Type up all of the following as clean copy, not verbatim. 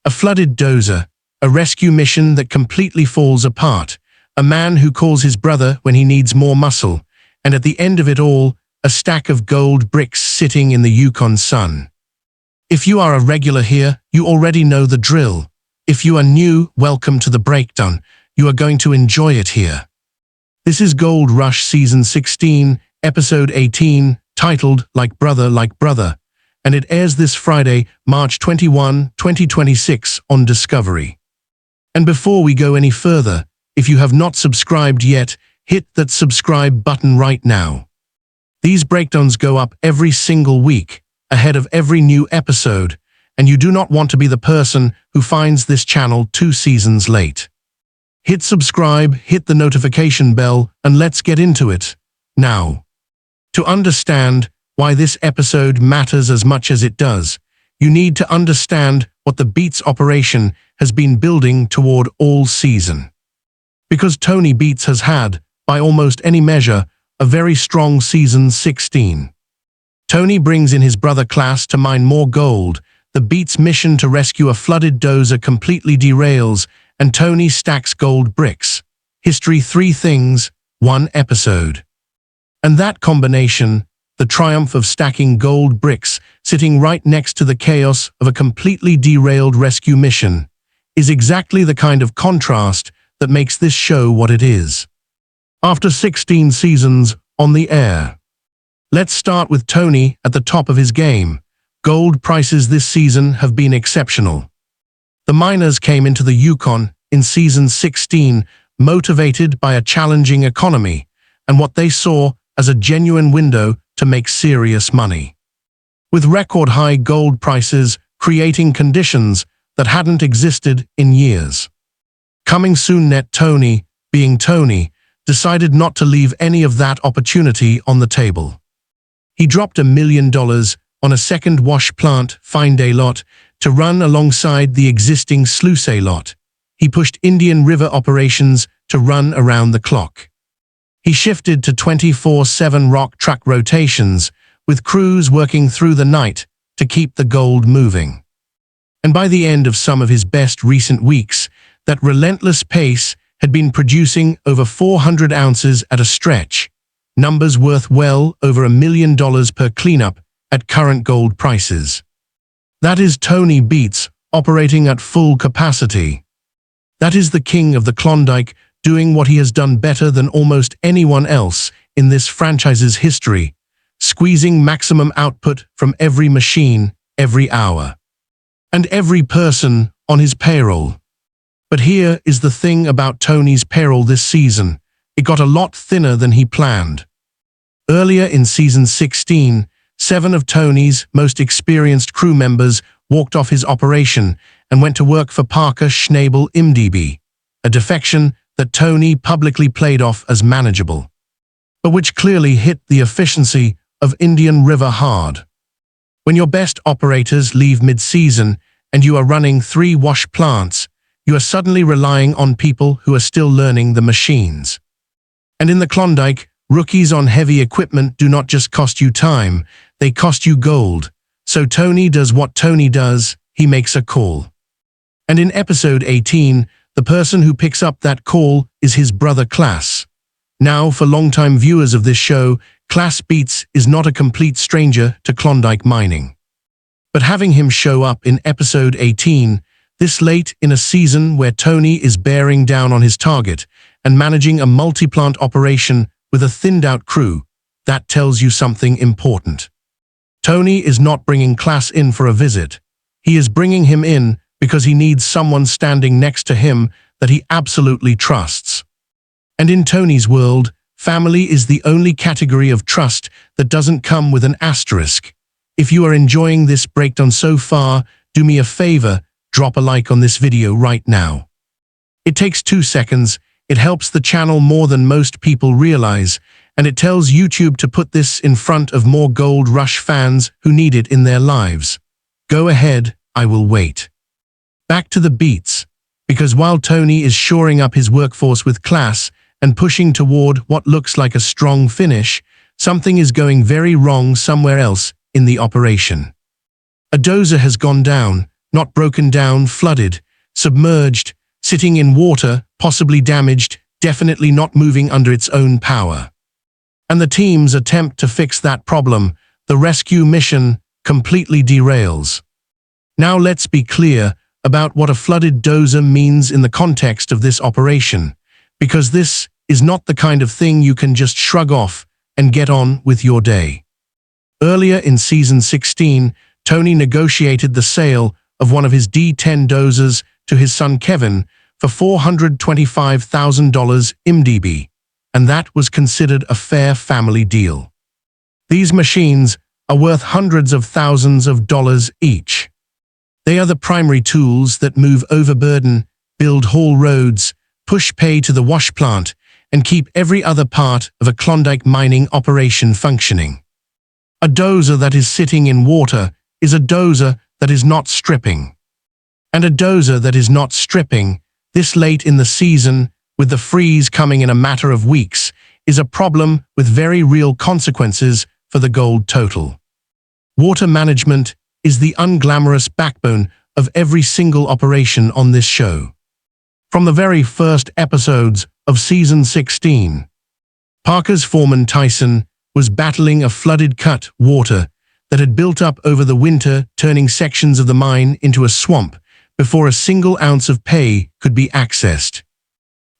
A flooded Dozer, a rescue mission that completely falls apart, a man who calls his brother when he needs more muscle, and at the end of it all, a stack of gold bricks sitting in the Yukon sun. If you are a regular here, you already know the drill. If you are new, welcome to the breakdown. You are going to enjoy it here. This is Gold Rush Season 16, Episode 18, titled Like Brother, and it airs this Friday, March 21, 2026 on Discovery. And before we go any further, if you have not subscribed yet, hit that subscribe button right now. These breakdowns go up every single week, ahead of every new episode, and you do not want to be the person who finds this channel 2 seasons late. Hit subscribe, hit the notification bell, and let's get into it. Now, to understand why this episode matters as much as it does, you need to understand what the Beets operation has been building toward all season. Because Tony Beets has had, by almost any measure, a very strong Season 16. Tony brings in his brother Klass to mine more gold, the Beets mission to rescue a flooded Dozer completely derails, and Tony stacks gold bricks. History 3 things, 1 episode. And that combination, the triumph of stacking gold bricks sitting right next to the chaos of a completely derailed rescue mission, is exactly the kind of contrast that makes this show what it is. After 16 seasons on the air. Let's start with Tony at the top of his game. Gold prices this season have been exceptional. The miners came into the Yukon in Season 16 motivated by a challenging economy and what they saw as a genuine window to make serious money. With record-high gold prices creating conditions that hadn't existed in years. Coming soon net Tony, being Tony, decided not to leave any of that opportunity on the table. He dropped $1 million on a second wash plant fine day lot to run alongside the existing sluice lot. He pushed Indian River operations to run around the clock. He shifted to 24/7 rock truck rotations, with crews working through the night to keep the gold moving. And by the end of some of his best recent weeks, that relentless pace had been producing over 400 ounces at a stretch, numbers worth well over $1 million per cleanup at current gold prices. That is Tony Beets operating at full capacity. That is the king of the Klondike doing what he has done better than almost anyone else in this franchise's history, squeezing maximum output from every machine, every hour, and every person on his payroll. But here is the thing about Tony's payroll this season. It got a lot thinner than he planned. Earlier in Season 16, 7 of Tony's most experienced crew members walked off his operation and went to work for Parker Schnabel IMDb, a defection that Tony publicly played off as manageable, but which clearly hit the efficiency of Indian River hard. When your best operators leave mid-season and you are running 3 wash plants, you are suddenly relying on people who are still learning the machines. And in the Klondike, rookies on heavy equipment do not just cost you time, they cost you gold. So Tony does what Tony does, he makes a call. And in Episode 18, the person who picks up that call is his brother Klass. Now, for longtime viewers of this show, Klass Beets is not a complete stranger to Klondike mining. But having him show up in Episode 18, this late in a season where Tony is bearing down on his target and managing a multi-plant operation with a thinned-out crew, that tells you something important. Tony is not bringing Klass in for a visit. He is bringing him in because he needs someone standing next to him that he absolutely trusts. And in Tony's world, family is the only category of trust that doesn't come with an asterisk. If you are enjoying this breakdown so far, do me a favor, drop a like on this video right now. It takes 2 seconds, it helps the channel more than most people realize, and it tells YouTube to put this in front of more Gold Rush fans who need it in their lives. Go ahead, I will wait. Back to the Beets, because while Tony is shoring up his workforce with Klass and pushing toward what looks like a strong finish, something is going very wrong somewhere else in the operation. A Dozer has gone down, Not broken down, flooded, submerged, sitting in water, possibly damaged, definitely not moving under its own power. And the team's attempt to fix that problem, the rescue mission, completely derails. Now let's be clear about what a flooded dozer means in the context of this operation, because this is not the kind of thing you can just shrug off and get on with your day. Earlier in Season 16, Tony negotiated the sale of one of his D10 dozers to his son Kevin for $425,000 IMDb, and that was considered a fair family deal. These machines are worth hundreds of thousands of dollars each. They are the primary tools that move overburden, build haul roads, push pay to the wash plant, and keep every other part of a Klondike mining operation functioning. A dozer that is sitting in water is a dozer that is not stripping. And a dozer that is not stripping, this late in the season, with the freeze coming in a matter of weeks, is a problem with very real consequences for the gold total. Water management is the unglamorous backbone of every single operation on this show. From the very first episodes of Season 16, Parker's foreman Tyson was battling a flooded cut water that had built up over the winter, turning sections of the mine into a swamp before a single ounce of pay could be accessed.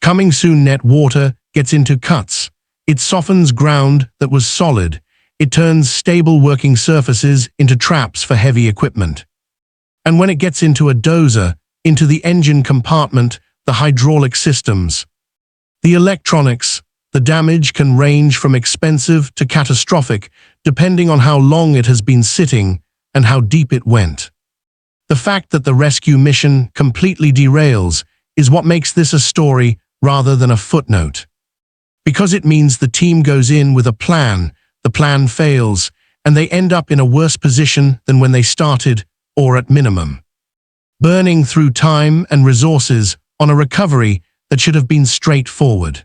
Coming soon, net water gets into cuts. It softens ground that was solid. It turns stable working surfaces into traps for heavy equipment. And when it gets into a dozer, into the engine compartment, the hydraulic systems, the electronics, the damage can range from expensive to catastrophic, depending on how long it has been sitting and how deep it went. The fact that the rescue mission completely derails is what makes this a story rather than a footnote. Because it means the team goes in with a plan, the plan fails, and they end up in a worse position than when they started, or at minimum, burning through time and resources on a recovery that should have been straightforward.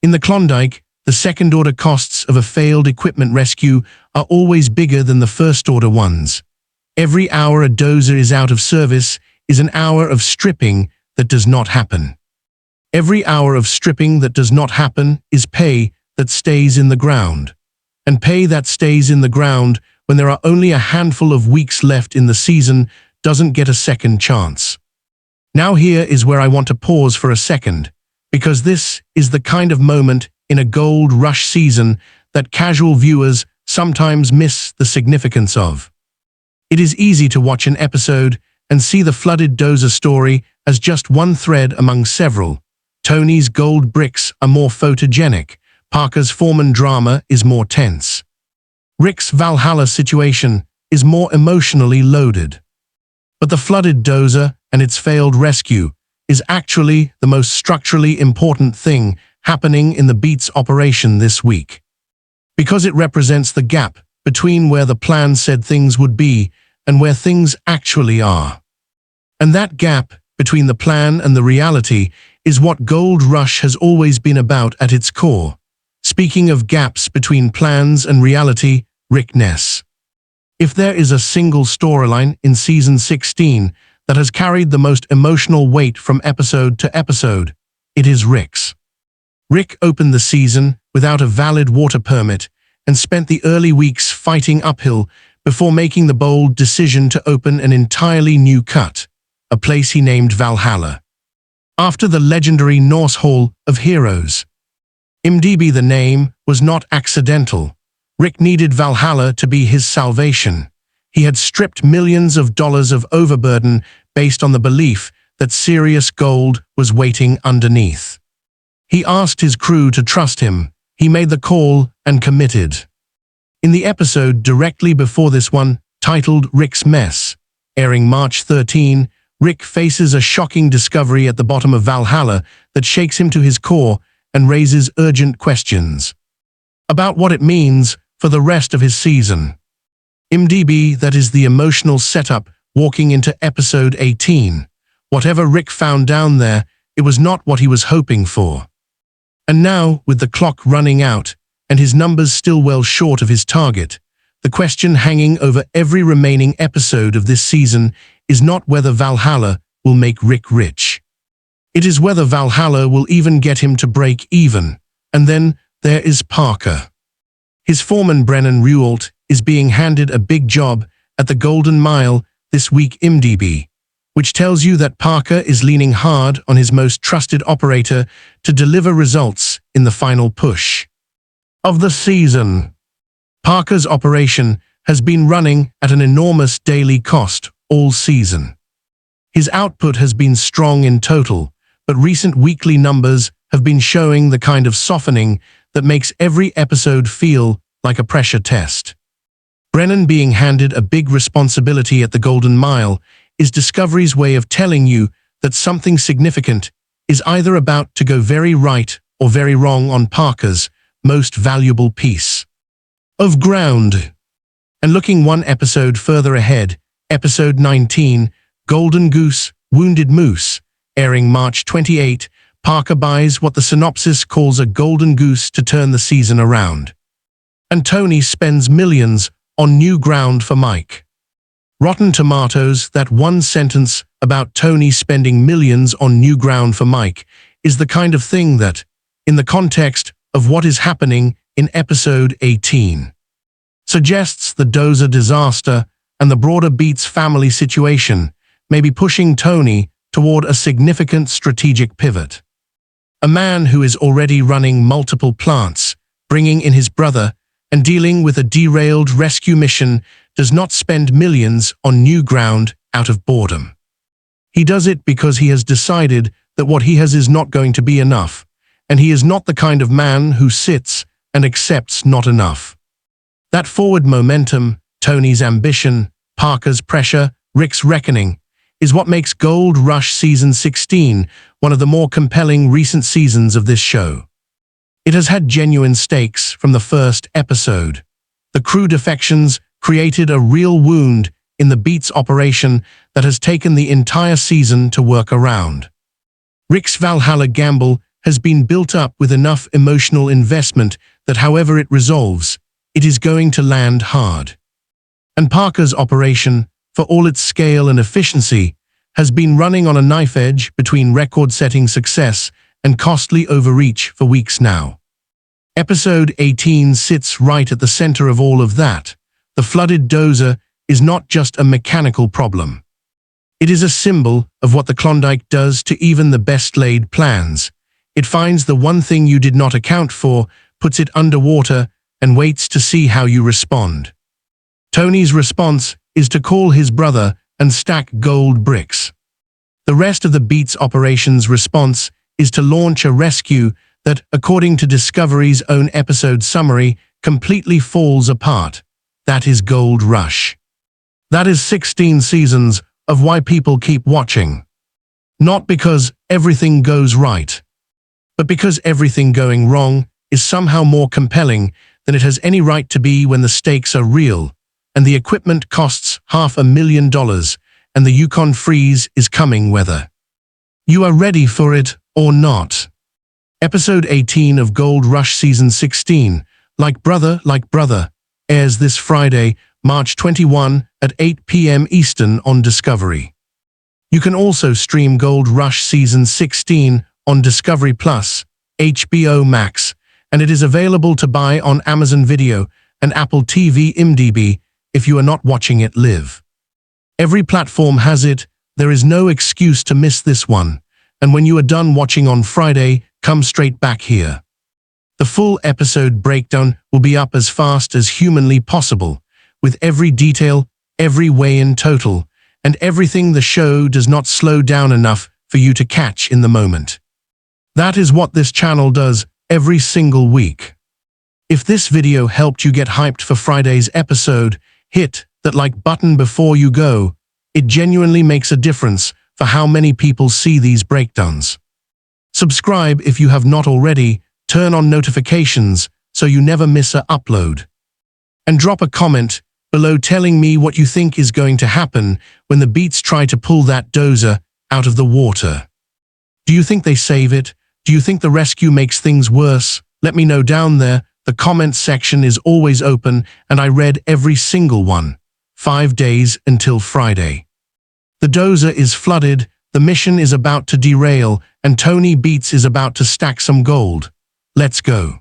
In the Klondike, the second-order costs of a failed equipment rescue are always bigger than the first-order ones. Every hour a dozer is out of service is an hour of stripping that does not happen. Every hour of stripping that does not happen is pay that stays in the ground. And pay that stays in the ground when there are only a handful of weeks left in the season doesn't get a second chance. Now here is where I want to pause for a second, because this is the kind of moment in a gold rush season that casual viewers sometimes miss the significance of. It is easy to watch an episode and see the flooded dozer story as just one thread among several. Tony's gold bricks are more photogenic. Parker's foreman drama is more tense. Rick's Valhalla situation is more emotionally loaded. But the flooded dozer and its failed rescue is actually the most structurally important thing happening in the Beets operation this week. Because it represents the gap between where the plan said things would be and where things actually are. And that gap between the plan and the reality is what Gold Rush has always been about at its core. Speaking of gaps between plans and reality, Rick Ness. If there is a single storyline in Season 16 that has carried the most emotional weight from episode to episode, it is Rick's. Rick opened the season without a valid water permit and spent the early weeks fighting uphill before making the bold decision to open an entirely new cut, a place he named Valhalla, after the legendary Norse Hall of Heroes. IMDb, the name was not accidental. Rick needed Valhalla to be his salvation. He had stripped millions of dollars of overburden based on the belief that serious gold was waiting underneath. He asked his crew to trust him. He made the call and committed. In the episode directly before this one, titled Rick's Mess, airing March 13, Rick faces a shocking discovery at the bottom of Valhalla that shakes him to his core and raises urgent questions about what it means for the rest of his season. IMDb, that is the emotional setup walking into episode 18. Whatever Rick found down there, it was not what he was hoping for. And now, with the clock running out and his numbers still well short of his target, the question hanging over every remaining episode of this season is not whether Valhalla will make Rick rich. It is whether Valhalla will even get him to break even. And then there is Parker. His foreman Brennan Rualt is being handed a big job at the Golden Mile this week IMDb, which tells you that Parker is leaning hard on his most trusted operator to deliver results in the final push of the season. Parker's operation has been running at an enormous daily cost all season. His output has been strong in total, but recent weekly numbers have been showing the kind of softening that makes every episode feel like a pressure test. Brennan being handed a big responsibility at the Golden Mile is Discovery's way of telling you that something significant is either about to go very right or very wrong on Parker's most valuable piece of ground. And looking one episode further ahead, episode 19, Golden Goose, Wounded Moose, airing March 28, Parker buys what the synopsis calls a golden goose to turn the season around. And Tony spends millions on new ground for Mike. Rotten Tomatoes, that one sentence about Tony spending millions on new ground for Mike, is the kind of thing that, in the context of what is happening in episode 18, suggests the Dozer disaster and the broader Beets family situation may be pushing Tony toward a significant strategic pivot. A man who is already running multiple plants, bringing in his brother, and dealing with a derailed rescue mission does not spend millions on new ground out of boredom. He does it because he has decided that what he has is not going to be enough, and he is not the kind of man who sits and accepts not enough. That forward momentum, Tony's ambition, Parker's pressure, Rick's reckoning, is what makes Gold Rush Season 16 one of the more compelling recent seasons of this show. It has had genuine stakes from the first episode. The crew defections created a real wound in the Beets operation that has taken the entire season to work around. Rick's Valhalla gamble has been built up with enough emotional investment that however it resolves, it is going to land hard. And Parker's operation, for all its scale and efficiency, has been running on a knife edge between record-setting success and costly overreach for weeks now. Episode 18 sits right at the center of all of that. The flooded Dozer is not just a mechanical problem. It is a symbol of what the Klondike does to even the best-laid plans. It finds the one thing you did not account for, puts it underwater, and waits to see how you respond. Tony's response is to call his brother and stack gold bricks. The rest of the Beets operation's response is to launch a rescue that, according to Discovery's own episode summary, completely falls apart. That is Gold Rush. That is 16 seasons of why people keep watching. Not because everything goes right, but because everything going wrong is somehow more compelling than it has any right to be when the stakes are real, and the equipment costs $500,000, and the Yukon freeze is coming whether you are ready for it or not. Episode 18 of Gold Rush Season 16, Like Brother, airs this Friday, March 21 at 8 p.m. Eastern on Discovery. You can also stream Gold Rush Season 16 on Discovery Plus, HBO Max, and it is available to buy on Amazon Video and Apple TV IMDb if you are not watching it live. Every platform has it, there is no excuse to miss this one, and when you are done watching on Friday, come straight back here. The full episode breakdown will be up as fast as humanly possible, with every detail, every weigh-in total, and everything the show does not slow down enough for you to catch in the moment. That is what this channel does every single week. If this video helped you get hyped for Friday's episode, hit that like button before you go. It genuinely makes a difference for how many people see these breakdowns. Subscribe if you have not already, turn on notifications so you never miss an upload. And drop a comment below telling me what you think is going to happen when the Beets try to pull that Dozer out of the water. Do you think they save it? Do you think the rescue makes things worse? Let me know down there. The comment section is always open and I read every single one. 5 days until Friday. The Dozer is flooded, the mission is about to derail, and Tony Beets is about to stack some gold. Let's go.